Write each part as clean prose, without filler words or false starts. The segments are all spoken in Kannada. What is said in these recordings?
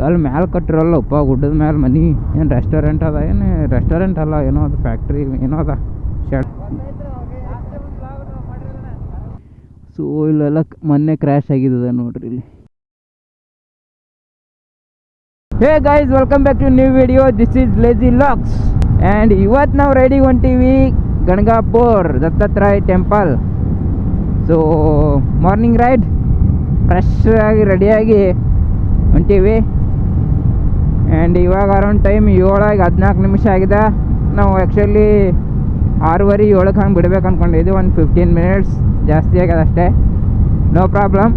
ಅಲ್ಲಿ ಮ್ಯಾಲೆ ಕಟ್ಟಿರಲ್ಲ ಉಪ್ಪ ಗುಡ್ಡದ ಮ್ಯಾಲೆ ಮನೆ. ಏನು ರೆಸ್ಟೋರೆಂಟ್ ಅದ, ಏನು ರೆಸ್ಟೋರೆಂಟ್ ಅಲ್ಲ, ಏನೋ ಅದು ಫ್ಯಾಕ್ಟ್ರಿ ಏನೋ ಅದ ಶೆಡ್. ಸೊ ಇಲ್ಲೆಲ್ಲ ಮೊನ್ನೆ ಕ್ರ್ಯಾಶ್ ಆಗಿದ್ದದ ನೋಡ್ರಿ ಇಲ್ಲಿ. Hey guys, welcome back to new video. This is Lazy Locks and ಇವತ್ತು ನಾವು ರೈಡಿಗೆ ಹೊಂಟೀವಿ Ganagapur Dattatreya temple. So morning ride, fresh ಆಗಿ ರೆಡಿಯಾಗಿ ಹೊಂಟೀವಿ. ಆ್ಯಂಡ್ ಇವಾಗ ಅರೌಂಡ್ ಟೈಮ್ 7:14 ಆಗಿದೆ. ನಾವು ಆ್ಯಕ್ಚುಲಿ 6:30 7 ಹಂಗೆ ಬಿಡ್ಬೇಕು ಅಂದ್ಕೊಂಡಿದ್ವಿ. ಒಂದು 15 ಮಿನಿಟ್ಸ್ ಜಾಸ್ತಿ ಆಗ್ಯದ ಅಷ್ಟೇ. ನೋ ಪ್ರಾಬ್ಲಮ್,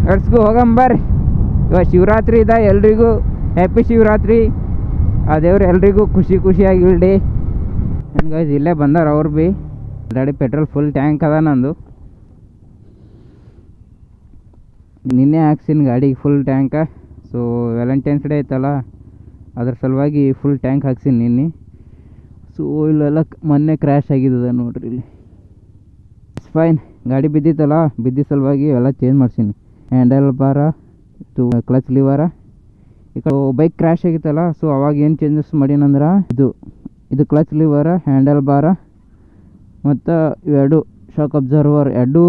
ಲೆಟ್ಸ್ ಗೋ, ಹೋಗಂಬರ್ರಿ. ಇವಾಗ ಶಿವರಾತ್ರಿ ಇದೆ, ಎಲ್ರಿಗೂ ಹ್ಯಾಪಿ ಶಿವರಾತ್ರಿ. ಆ ದೇವ್ರು ಎಲ್ರಿಗೂ ಖುಷಿಯಾಗಿ ಇಲ್ಡಿ. ಆ್ಯಂಡ್ ಗೈಸ್ ಇಲ್ಲೇ ಬಂದಾರ ಅವ್ರು ಭೀ. ಆಲ್ರೆಡಿ ಪೆಟ್ರೋಲ್ ಫುಲ್ ಟ್ಯಾಂಕ್ ಅದ ನಂದು. ನಿನ್ನೆ ಹಾಕ್ಸಿನ ಗಾಡಿಗೆ ಫುಲ್ ಟ್ಯಾಂಕ. ಸೊ ವ್ಯಾಲೆಂಟೈನ್ಸ್ ಡೇ ಐತಲ್ಲ, ಅದ್ರ ಸಲುವಾಗಿ ಫುಲ್ ಟ್ಯಾಂಕ್ ಹಾಕ್ಸಿನಿ ನಿನ್ನೆ. ಸೊ ಇಲ್ಲೆಲ್ಲ ಮೊನ್ನೆ ಕ್ರ್ಯಾಶ್ ಆಗಿದ್ದದ ನೋಡ್ರಿ ಇಲ್ಲಿ. ಇಟ್ಸ್ ಫೈನ್, ಗಾಡಿ ಬಿದ್ದಿತ್ತಲ್ಲ, ಬಿದ್ದಿದ್ದ ಸಲುವಾಗಿ ಎಲ್ಲ ಚೇಂಜ್ ಮಾಡ್ಸೀನಿ. ಹ್ಯಾಂಡಲ್ ಬಾರ, ಕ್ಲಚ್ ಲಿವರ. ಈ ಕಡೆ ಬೈಕ್ ಕ್ರ್ಯಾಶ್ ಆಗಿತ್ತಲ್ಲ, ಸೊ ಅವಾಗ ಏನು ಚೇಂಜಸ್ ಮಾಡೀನಂದ್ರೆ ಇದು ಕ್ಲಚ್ ಲಿವರ, ಹ್ಯಾಂಡಲ್ ಬಾರ ಮತ್ತು ಇವೆರಡು ಶಾಕ್ ಅಬ್ಸರ್ವರ್ ಎರಡೂ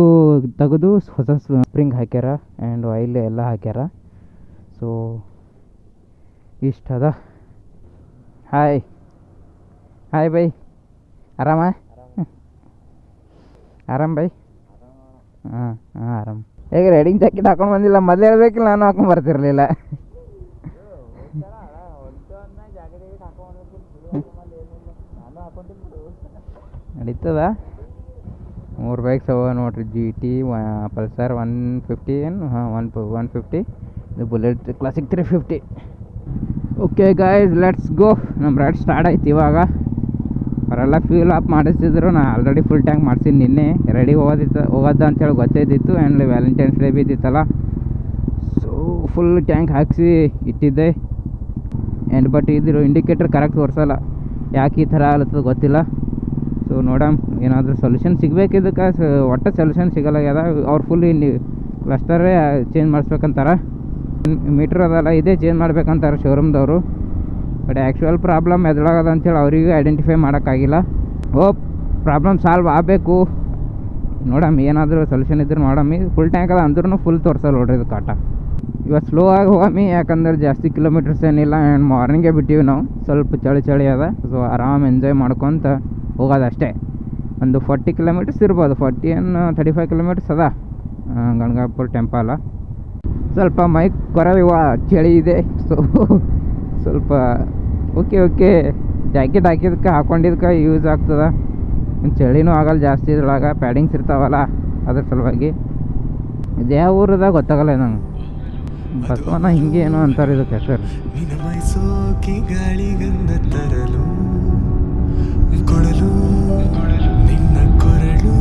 ತೆಗೆದು ಹೊಸ ಸ್ಪ್ರಿಂಗ್ ಹಾಕ್ಯಾರ ಆ್ಯಂಡ್ ಆಯಿಲ್ ಎಲ್ಲ ಹಾಕ್ಯಾರ. ಸೊ ಇಷ್ಟದ. ಹಾಯ್ ಬೈ, ಆರಾಮ ಬೈ? ಹಾಂ ಆರಾಮ್. ಹೇಗೆ ರೈಡಿಂಗ್ ಜಾಕೆಟ್ ಹಾಕೊಂಡು ಬಂದಿಲ್ಲ? ಮೊದಲು ಹೇಳ್ಬೇಕಿಲ್ಲ, ನಾನು ಹಾಕೊಂಡು ಬರ್ತಿರ್ಲಿಲ್ಲ. ನಡೀತದ. 3 ಬೈಕ್ಸ್ ಅವ ನೋಡ್ರಿ, GT, ಪಲ್ಸರ್ 150, ಏನು 150, ಇದು bullet classic 350. Okay guys, let's go. ನಮ್ಮ ರೈಡ್ ಸ್ಟಾರ್ಟ್ ಆಯ್ತು ಇವಾಗ. ಅವರೆಲ್ಲ ಫ್ಯೂಲ್ ಅಪ್ ಮಾಡಿಸಿದ್ರು. ನಾನು ಆಲ್ರೆಡಿ ಫುಲ್ ಟ್ಯಾಂಕ್ ಮಾಡ್ಸೀನಿ ನಿನ್ನೆ. ರೆಡಿ ಹೋಗೋದು ಅಂತೇಳಿ ಗೊತ್ತೈದಿತ್ತು. ಆ್ಯಂಡ್ ವ್ಯಾಲೆಂಟೈನ್ಸ್ ಡೇ ಬಿದ್ದಿತ್ತಲ್ಲ, ಸೊ ಫುಲ್ ಟ್ಯಾಂಕ್ ಹಾಕಿಸಿ ಇಟ್ಟಿದ್ದೆ. ಆ್ಯಂಡ್ ಬಟ್ ಇದ್ರ ಇಂಡಿಕೇಟರ್ ಕರೆಕ್ಟ್ ತೋರಿಸಲ್ಲ, ಯಾಕೆ ಈ ಥರ ಆಗ್ಲತ್ತದ ಗೊತ್ತಿಲ್ಲ. ಸೊ ನೋಡಮ್, ಏನಾದರೂ ಸೊಲ್ಯೂಷನ್ ಸಿಗಬೇಕಿದ್ದಕ್ಕೆ. ಒಟ್ಟು ಸೊಲ್ಯೂಷನ್ ಸಿಗಲ್ಲಾಗ್ಯದ. ಅವ್ರು ಫುಲ್ ಕ್ಲಸ್ಟರೇ ಚೇಂಜ್ ಮಾಡಿಸ್ಬೇಕಂತಾರೆ. ಮೀಟ್ರ್ ಅದಲ್ಲ, ಇದೇ ಚೇಂಜ್ ಮಾಡ್ಬೇಕಂತಾರೆ ಶೋರೂಮ್ದವರು. ಬಟ್ ಆ್ಯಕ್ಚುಯಲ್ ಪ್ರಾಬ್ಲಮ್ ಎದುರಾಗದ ಅಂತೇಳಿ ಅವರಿಗೂ ಐಡೆಂಟಿಫೈ ಮಾಡೋಕ್ಕಾಗಿಲ್ಲ. ಪ್ರಾಬ್ಲಮ್ ಸಾಲ್ವ್ ಆಗಬೇಕು. ನೋಡಮ್ಮ, ಏನಾದರೂ ಸೊಲ್ಯೂಷನ್ ಇದ್ರೆ ನೋಡಮ್ಮಿ. ಫುಲ್ ಟ್ಯಾಂಕ್ ಅದ ಅಂದ್ರೂ ಫುಲ್ ತೋರಿಸಲ್ಲ ನೋಡ್ರಿ ಇದು ಕಾಟ. ಇವತ್ತು ಸ್ಲೋ ಆಗಿ ಹೋಗಮ್ಮಿ, ಯಾಕಂದ್ರೆ ಜಾಸ್ತಿ ಕಿಲೋಮೀಟರ್ಸ್ ಏನಿಲ್ಲ. ಆ್ಯಂಡ್ ಮಾರ್ನಿಂಗೇ ಬಿಟ್ಟಿವಿ ನಾವು. ಸ್ವಲ್ಪ ಚಳಿ ಅದ. ಸೊ ಆರಾಮ್ ಎಂಜಾಯ್ ಮಾಡ್ಕೊತ ಹೋಗೋದಷ್ಟೇ. ಒಂದು 40 ಕಿಲೋಮೀಟರ್ಸ್ ಇರ್ಬೋದು, 40 ಏನು 35 ಕಿಲೋಮೀಟರ್ಸ್ ಅದ ಗಣಗಾಪುರ ಟೆಂಪಲ್. ಸ್ವಲ್ಪ ಮೈಕ್ ಕೊರವಿವ, ಚಳಿ ಇದೆ. ಸೊ ಸ್ವಲ್ಪ ಓಕೆ ಜಾಕೆಟ್ ಹಾಕೊಂಡಿದ್ದಕ್ಕೆ ಯೂಸ್ ಆಗ್ತದೆ. ಚಳಿನೂ ಆಗಲ್ಲ ಜಾಸ್ತಿ ಇದ್ರೊಳಗೆ, ಪ್ಯಾಡಿಂಗ್ಸ್ ಇರ್ತಾವಲ್ಲ ಅದ್ರ ಸಲುವಾಗಿ. ಇದು ಯಾವ ಊರದ ಗೊತ್ತಾಗಲ್ಲ ನಂಗೆ. ಬಸವನ ಹಿಂಗೆ ಏನೋ ಅಂತಾರೆ ಇದಕ್ಕೆ ಹೆಸರು. ಕೊಡಲು ನಿನ್ನ ಕೊರಳು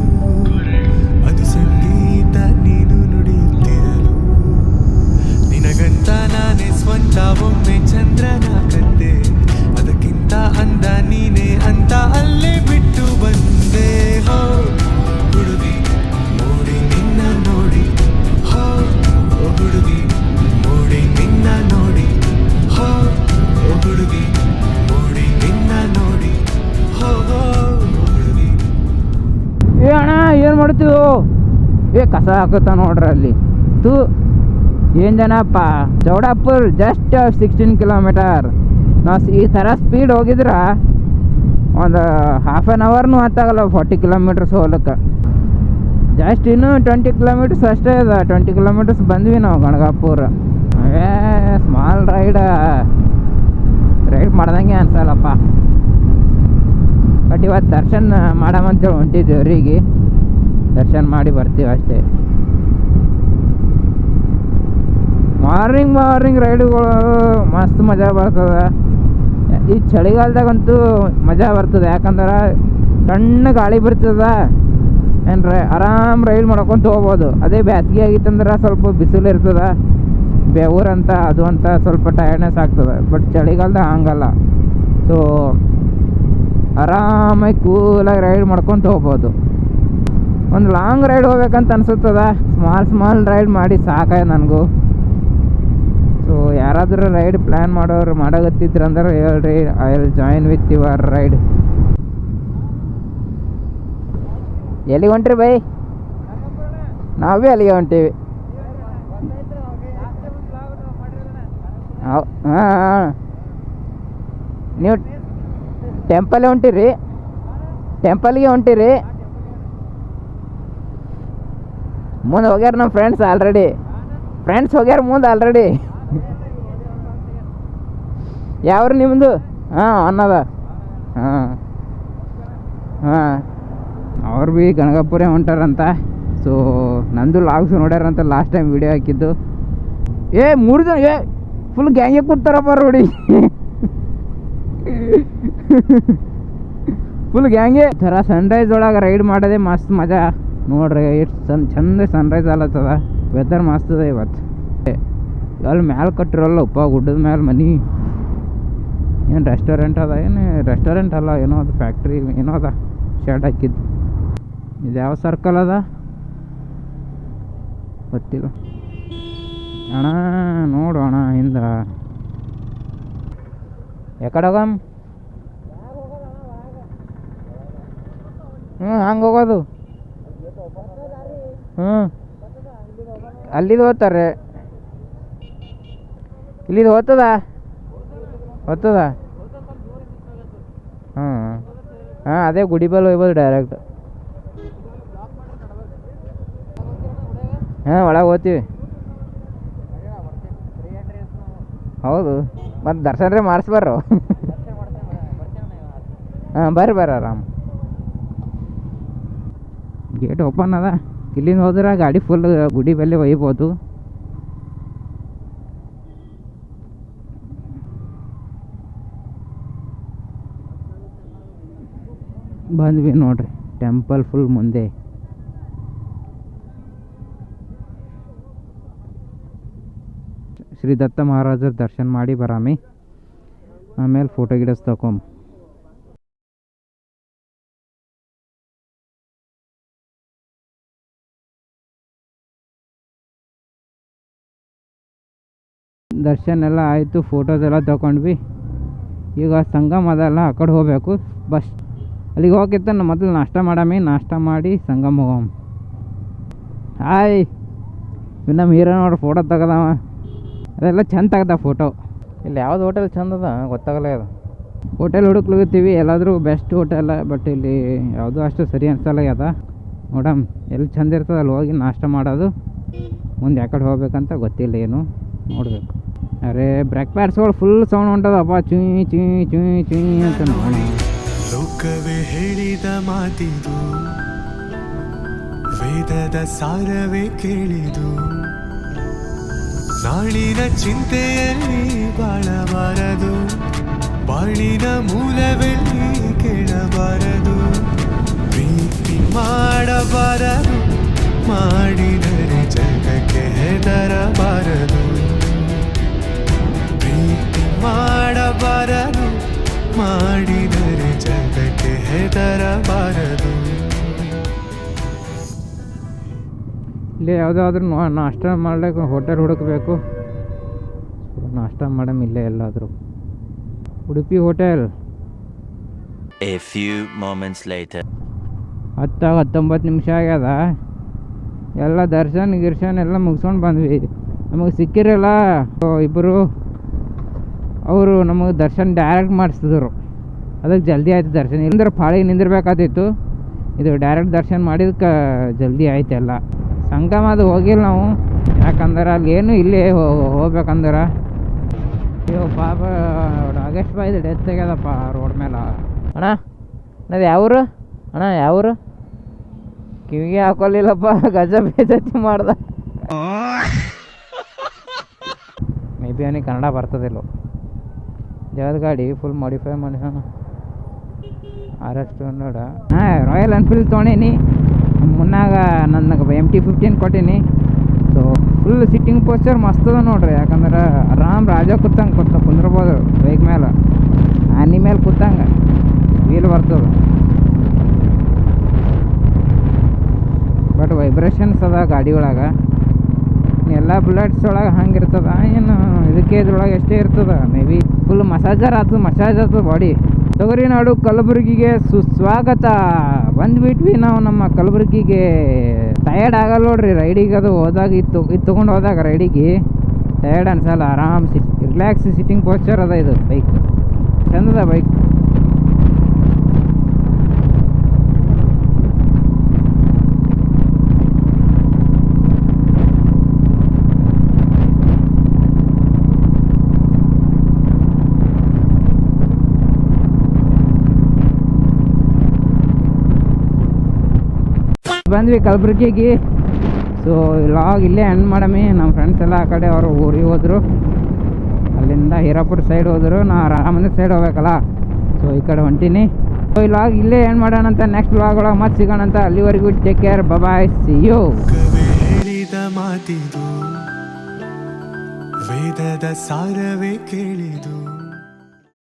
ಅದು ಸಂಗೀತ, ನೀನು ನುಡಿಯುತ್ತಿರಲು ನಿನಗಂತ ನಾನೇ ಸ್ವಂತ. ಒಮ್ಮೆ ಚಂದ್ರನ ಕಂಡೆ, ಅದಕ್ಕಿಂತ ಅಂದ ನೀನೇ ಅಂತ ಅಲ್ಲೇ ಬಿಟ್ಟು ಬಂದೆ. ಹೋ ಹುಡುಗಿ ನೋಡಿ ನಿನ್ನ ನೋಡಿ, ಹೋ ಹುಡುಗಿ ನೋಡಿ ನಿನ್ನ ನೋಡಿ, ಹೋ ಹುಡುಗಿ ನೋಡಿ ನಿನ್ನ ನೋಡಿ. ಏ ಅಣ್ಣ, ಏನು ಮಾಡ್ತೀವಿ? ಕಸ ಹಾಕುತ್ತಾ ನೋಡ್ರಿ ಅಲ್ಲಿ. ಏನು ಜನಪ್ಪ, ಚೌಡಾಪುರ್ ಜಸ್ಟ್ 16 ಕಿಲೋಮೀಟರ್. ನಾವು ಈ ಥರ ಸ್ಪೀಡ್ ಹೋಗಿದ್ರೆ ಒಂದು ಹಾಫ್ ಆನ್ ಅವರ್ನೂ ಆತಾಗಲ್ಲ 40 ಕಿಲೋಮೀಟರ್ಸ್ ಹೋಗ್ಲಿಕ್ಕೆ. ಜಸ್ಟ್ ಇನ್ನೂ 20 ಕಿಲೋಮೀಟರ್ಸ್ ಅಷ್ಟೇ ಇದೆ. 20 ಕಿಲೋಮೀಟರ್ಸ್ ಬಂದ್ವಿ ನಾವು ಗಣಗಾಪುರ. ಸ್ಮಾಲ್ ರೈಡ್ ಮಾಡ್ದಂಗೆ ಅನ್ಸಲ್ಲಪ್ಪ. ಬಟ್ ಇವತ್ತು ದರ್ಶನ ಮಾಡಮಂತೇಳಿ ಹೊಂಟಿದ್ವಿ ಅವರಿಗೆ. ದರ್ಶನ ಮಾಡಿ ಬರ್ತೀವಿ ಅಷ್ಟೇ. ಮಾರ್ನಿಂಗ್ ರೈಡುಗಳು ಮಸ್ತ್ ಮಜಾ ಬರ್ತದೆ. ಈ ಚಳಿಗಾಲದಾಗಂತೂ ಮಜಾ ಬರ್ತದೆ, ಯಾಕಂದ್ರೆ ಸಣ್ಣ ಗಾಳಿ ಬರ್ತದೆ. ಏನ್ರೆ ಆರಾಮ್ ರೈಡ್ ಮಾಡ್ಕೊತ ಹೋಗ್ಬೋದು. ಅದೇ ಬೇಸಿಗೆ ಆಗಿತ್ತಂದ್ರೆ ಸ್ವಲ್ಪ ಬಿಸಿಲು ಇರ್ತದೆ, ಬೆವರಂತ ಅದು ಅಂತ ಸ್ವಲ್ಪ ಟಯರ್ಡ್ನೆಸ್ ಆಗ್ತದೆ. ಬಟ್ ಚಳಿಗಾಲದಾಗ ಹಂಗಲ್ಲ. ಸೊ ಆರಾಮಾಗಿ ಕೂಲಾಗಿ ರೈಡ್ ಮಾಡ್ಕೊತ ಹೋಗ್ಬೋದು. ಒಂದು ಲಾಂಗ್ ರೈಡ್ ಹೋಗ್ಬೇಕಂತ ಅನ್ಸುತ್ತದ. ಸ್ಮಾಲ್ ರೈಡ್ ಮಾಡಿ ಸಾಕಾಯ್ತು ನನಗೂ. ಸೊ ಯಾರಾದರೂ ಯಾರಾದರೂ ರೈಡ್ ಪ್ಲ್ಯಾನ್ ಮಾಡಕತ್ತಿದ್ರಂದ್ರೆ ಹೇಳ್ರಿ, I will join with your ride. ಎಲ್ಲಿಗೆ ಹೊಂಟ್ರಿ ಬೈ? ನಾವೇ ಅಲ್ಲಿಗೆ ಹೊಂಟೀವಿ. ಹಾಂ ಹಾಂ, ನೀವು ಟೆಂಪಲ್ಗೆ ಹೊಂಟಿರಿ? ಟೆಂಪಲ್ಗೆ ಹೊಂಟಿರಿ? ಮುಂದೆ ಹೋಗ್ಯಾರ ನಮ್ಮ ಫ್ರೆಂಡ್ಸ್ ಹೋಗ್ಯಾರ ಮುಂದೆ ಆಲ್ರೆಡಿ. ಯಾವ್ರು ನಿಮ್ಮದು? ಹಾಂ ಅನ್ನದ. ಹಾಂ ಹಾಂ, ಅವ್ರು ಭೀ ಗಣಗಾಪುರೇ ಹೊಂಟಾರಂತ. ಸೊ ನಂದು ಲಾಗ್ಸ್ ನೋಡ್ಯಾರಂತ ಲಾಸ್ಟ್ ಟೈಮ್ ವಿಡಿಯೋ ಹಾಕಿದ್ದು. 3 ಜನ ಫುಲ್ ಗ್ಯಾಂಗೆ ಕೂತಾರಪ್ಪ ನೋಡಿ. ಫುಲ್ ಗ್ಯಾಂಗೆ ಥರ ಸನ್ರೈಸ್ ಒಳಗೆ ರೈಡ್ ಮಾಡೋದೇ ಮಸ್ತ್ ಮಜಾ ನೋಡ್ರಿ. ಎಷ್ಟು ಚಂದ ಸನ್ರೈಸ್ ಆಲತ್ತದ. ವೆದರ್ ಮಸ್ತ್ ಅದ ಇವತ್ತು. ಅಲ್ಲಿ ಮ್ಯಾಲೆ ಕಟ್ಟಿರಲ್ಲ ಉಪ್ಪ ಗುಡ್ಡದ ಮ್ಯಾಲೆ ಮನೆ. ಏನು ರೆಸ್ಟೋರೆಂಟ್ ಅದ? ಏನು ರೆಸ್ಟೋರೆಂಟ್ ಅಲ್ಲ, ಏನೋ ಅದು ಫ್ಯಾಕ್ಟ್ರಿ ಏನೋ ಅದ, ಶೆಡ್ ಹಾಕಿದ್ದು. ಇದು ಯಾವ ಸರ್ಕಲ್ ಅದ ಗೊತ್ತಿಲ್ಲ ಅಣ್ಣ. ನೋಡು ಅಣ್ಣ ಹಿಂದ ಯಾಕಡೆ ಹೋಗಮ್? ಹಂಗೆ ಹೋಗೋದು. ಅಲ್ಲಿದು ಹೋಗ್ತಾರೆ, ಇಲ್ಲಿದು ಹೋಗ್ತದ. ಹಾಂ ಅದೇ ಗುಡಿ ಬಲ್ ಹೋಗ್ಬೋದು ಡೈರೆಕ್ಟ್. ಒಳಗೆ ಹೋಗ್ತೀವಿ. ಹೌದು, ಮತ್ತು ದರ್ಶನ ಮಾಡಿಸ್ಬಾರ್ರು. ಬರ್ರಿ ಆರಾಮ್. ಗೇಟ್ ಓಪನ್ ಅದ. ಇಲ್ಲಿಂದ ಹೋದ್ರೆ ಗಾಡಿ ಫುಲ್ ಗುಡಿ ಬಲ್ಲಿ ಒಯ್ಬೋದು. ಬಂದ್ವಿ ನೋಡ್ರಿ, ಟೆಂಪಲ್ ಫುಲ್ ಮುಂದೆ. ಶ್ರೀ ದತ್ತ ಮಹಾರಾಜರ ದರ್ಶನ ಮಾಡಿ ಬರಾಮಿ, ಆಮೇಲೆ ಫೋಟೋ ಗಿಡಸ್ ತಗೊಂಬ. ದರ್ಶನ ಎಲ್ಲ ಆಯಿತು, ಫೋಟೋಸ್ ಎಲ್ಲ ತಗೊಂಡ್ವಿ. ಈಗ ಸಂಗಮ ಅದಲ್ಲ, ಆ ಕಡೆ ಹೋಗ್ಬೇಕು. ಬಸ್ ಅಲ್ಲಿಗೆ ಹೋಗಿತ್ತ ಮೊದಲು ನಾಷ್ಟ ಮಾಡಾಮಿ. ನಾಷ್ಟ ಮಾಡಿ ಸಂಗಮ ಹೋಗಮ್. ಹಾಯ್, ನಮ್ಮ ಹೀರೋ ನೋಡ್ರಿ ಫೋಟೋ ತೆಗದವ. ಅದೆಲ್ಲ ಚಂದ ತೆಗ್ದ ಫೋಟೋ. ಇಲ್ಲಿ ಯಾವ್ದು ಹೋಟೆಲ್ ಚಂದ ಅದ ಗೊತ್ತಾಗಲ್ಲ. ಅದು ಹೋಟೆಲ್ ಹುಡುಕ್ಲಿತ್ತೀವಿ, ಎಲ್ಲಾದರೂ ಬೆಸ್ಟ್ ಹೋಟೆಲ್. ಬಟ್ ಇಲ್ಲಿ ಯಾವುದೂ ಅಷ್ಟು ಸರಿ ಅನ್ಸಲ್ಲ ಅದ. ನೋಡಮ್ ಎಲ್ಲಿ ಚಂದ ಇರ್ತದೆ ಅಲ್ಲಿ ಹೋಗಿ ನಾಷ್ಟ ಮಾಡೋದು. ಮುಂದೆ ಯಾಕಡೆ ಹೋಗ್ಬೇಕಂತ ಗೊತ್ತಿಲ್ಲ, ಏನು ನೋಡಬೇಕು. ಅರೆ ಬ್ರೇಕ್ ಪ್ಯಾಡ್ಸ್ಗಳು ಫುಲ್ ಸೌಂಡ್ ಹೊಂಟದಪ್ಪ, ಚುಯ್ ಚುಯ್ ಚುಯ್ ಚುಯ್ ಅಂತ. ನೋಡೋಣ, ಲೋಕವೇ ಹೇಳಿದ ಮಾತಿದು, ವೇದದ ಸಾರವೇ ಕೇಳಿದು. ನಾಳಿನ ಚಿಂತೆಯಲ್ಲಿ ಬಾಳಬಾರದು, ಬಾಳಿನ ಮೂಲವೆಲ್ಲಿ ಕೇಳಬಾರದು. ಪ್ರೀತಿ ಮಾಡಬಾರದು, ಮಾಡಿದರೆ ಜಗಕ್ಕೆ ಹೆದರಬಾರದು. ಪ್ರೀತಿ ಮಾಡಬಾರದು, ಮಾಡಿದರೆ ಜಗಕ್ಕೆ ಹೆದರಬಾರದು. ಇಲ್ಲಿ ಯಾವುದಾದ್ರೂ ನಾಷ್ಟ ಮಾಡ್ಲಿಕ್ಕೆ ಹೋಟೆಲ್ ಹುಡುಕಬೇಕು. ನಾಷ್ಟ ಮಾಡಮ್ ಇಲ್ಲೇ ಎಲ್ಲಾದರೂ. Udupi hotel. A few moments later. 19 ನಿಮಿಷ ಆಗ್ಯದ. ಎಲ್ಲ ದರ್ಶನ ಎಲ್ಲ ಮುಗಿಸ್ಕೊಂಡು ಬಂದ್ವಿ. ನಮಗೆ ಸಿಕ್ಕಿರಲ್ಲ ಇಬ್ಬರು. ಅವರು ನಮಗೆ ದರ್ಶನ ಡೈರೆಕ್ಟ್ ಮಾಡಿಸಿದ್ರು. ಅದಕ್ಕೆ ಜಲ್ದಿ ಆಯ್ತು ದರ್ಶನ. ಇಲ್ಲಂದ್ರೆ ಪಾಳಿಗೆ ನಿಂದಿರ್ಬೇಕಾದಿತ್ತು. ಇದು ಡೈರೆಕ್ಟ್ ದರ್ಶನ ಮಾಡಿದಕ್ಕೆ ಜಲ್ದಿ ಆಯ್ತು ಎಲ್ಲ. ಸಂಗಮ ಅದು ಹೋಗಿಲ್ಲ ನಾವು, ಯಾಕಂದ್ರೆ ಅಲ್ಲಿ ಏನು ಇಲ್ಲೇ ಹೋಗ್ಬೇಕಂದ್ರೆ. ಅಯ್ಯೋ ಪಾಪ ನಾಗೇಶ್ ಬಾಯ್ದು ಡೆತ್ ಆಗ್ಯದಪ್ಪ ರೋಡ್ ಮೇಲೆ. ಅಣ್ಣ ಅದು ಯಾವೂರು? ಅಣ್ಣ ಯಾವೂರು? ಕಿವಿಗೆ ಹಾಕೊಲ್ಲಿಲ್ಲಪ್ಪ, ಗಜ ಬೇಜತಿ ಮಾಡ್ದ. ಮೇ ಬಿ ಅವನಿಗೆ ಕನ್ನಡ ಬರ್ತದಿಲ್ಲ. ಯಾವ್ದು ಗಾಡಿ ಫುಲ್ ಮಾಡಿಫೈ ಮಾಡಿಸೋಣ. RS 200. ರಾಯಲ್ ಎನ್ಫೀಲ್ಡ್ ತೊಗೊಂಡೀನಿ. ಮುನ್ನಾಗ ನನಗೆ MT-15 ಕೊಟ್ಟೀನಿ. ಸೊ ಫುಲ್ ಸಿಟ್ಟಿಂಗ್ ಪೋಸ್ಚರ್ ಮಸ್ತ್ ಅದ ನೋಡ್ರಿ. ಯಾಕಂದ್ರೆ ಆರಾಮ್ ರಾಜ ಕೂತಂಗೆ ಕುಂದ್ರಬೋದು ಬೈಕ್ ಮೇಲೆ. ಆನಿ ಮೇಲೆ ಕೂತಂಗೆ ವೀಲ್ ಬರ್ತದೆ. ಬಟ್ ವೈಬ್ರೇಷನ್ಸ್ ಅದ ಗಾಡಿ ಒಳಗೆ. ಎಲ್ಲ ಬುಲೆಟ್ಸ್ ಒಳಗೆ ಹಂಗೆ ಇರ್ತದ ಏನು ಇದಕ್ಕೆ ಇದ್ರೊಳಗೆ ಎಷ್ಟೇ ಇರ್ತದ ಮೇ ಬಿ ಫುಲ್ ಮಸಾಜರ್ ಆಯ್ತು ಬಾಡಿ. ತೊಗರಿನಾಡು ಕಲಬುರಗಿಗೆ ಸುಸ್ವಾಗತ. ಬಂದ್ಬಿಟ್ವಿ ನಾವು ನಮ್ಮ ಕಲಬುರಗಿಗೆ. ಟಯರ್ಡ್ ಆಗಲ್ಲ ನೋಡ್ರಿ ರೈಡಿಗೆ, ಅದು ಹೋದಾಗ ಇದು ತೊಗೊಂಡು ಹೋದಾಗ ರೈಡಿಗೆ ಟಯರ್ಡ್ ಅನ್ಸಲ್ಲ, ಆರಾಮ್ ರಿಲ್ಯಾಕ್ಸ್ ಸಿಟ್ಟಿಂಗ್ ಪೋಸ್ಚರ್ ಅದ ಇದು ಬೈಕ್, ಚಂದದ ಬೈಕ್. ಬಂದ್ವಿ ಕಲಬುರಗಿಗೆ. ಸೊ ಲಾಗ್ ಇಲ್ಲೇ ಎಂಡ್ ಮಾಡಮಿ. ನಮ್ಮ ಫ್ರೆಂಡ್ಸ್ ಎಲ್ಲ ಆ ಕಡೆ ಅವರು ಊರಿಗೆ ಹೋದರು, ಅಲ್ಲಿಂದ ಹೀರಾಪುರ ಸೈಡ್ ಹೋದರು, ನಾ ರಾಮನ ಸೈಡ್ ಹೋಗ್ಬೇಕಲ್ಲ, ಸೊ ಈ ಕಡೆ ಹೊಂಟೀನಿ. ಸೊ ಈ ಲಾಗ್ ಇಲ್ಲೇ ಎಂಡ್ ಮಾಡೋಣಂತ. ನೆಕ್ಸ್ಟ್ ಲಾಗ್ ಒಳಗೆ ಮತ್ತೆ ಸಿಗೋಣಂತ. ಅಲ್ಲಿವರೆಗೂ take care, bye, see you. ಹೇಳಿದ ಮಾತಿದು ವೇದದ ಸಾರವೇ ಕೇಳಿದು.